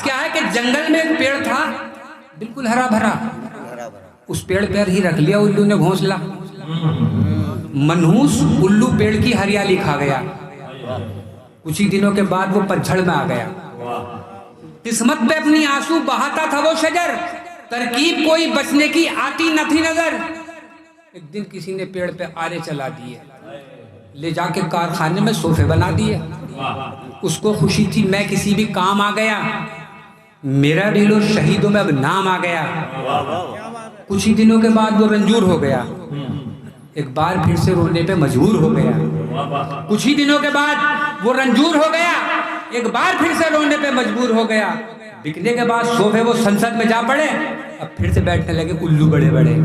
आज क्या है कि जंगल में एक पेड़ था बिल्कुल हरा भरा, उस पेड़ पर ही रख लिया उल्लू ने घोंसला। मनहूस उल्लू पेड़ की हरियाली खा गया। कुछ ही दिनों के बाद वो पतझड़ में आ गया। किस्मत पे अपनी आंसू बहाता था वो शजर, तरकीब कोई बचने की आती न थी नजर। एक दिन किसी ने पेड़ पे आरे चला दिए, ले जाके कारखाने में सोफे बना दिए। उसको खुशी थी मैं किसी भी काम आ गया, मेरा भी लो शहीदों में अब नाम आ गया। कुछ ही दिनों के बाद वो रंजूर हो गया, एक बार फिर से रोने पे मजबूर हो गया। कुछ ही दिनों के बाद वो रंजूर हो गया, एक बार फिर से रोने पे मजबूर हो गया। बिकने के बाद सोफे वो संसद में जा पड़े, अब फिर से बैठने लगे उल्लू बड़े बड़े।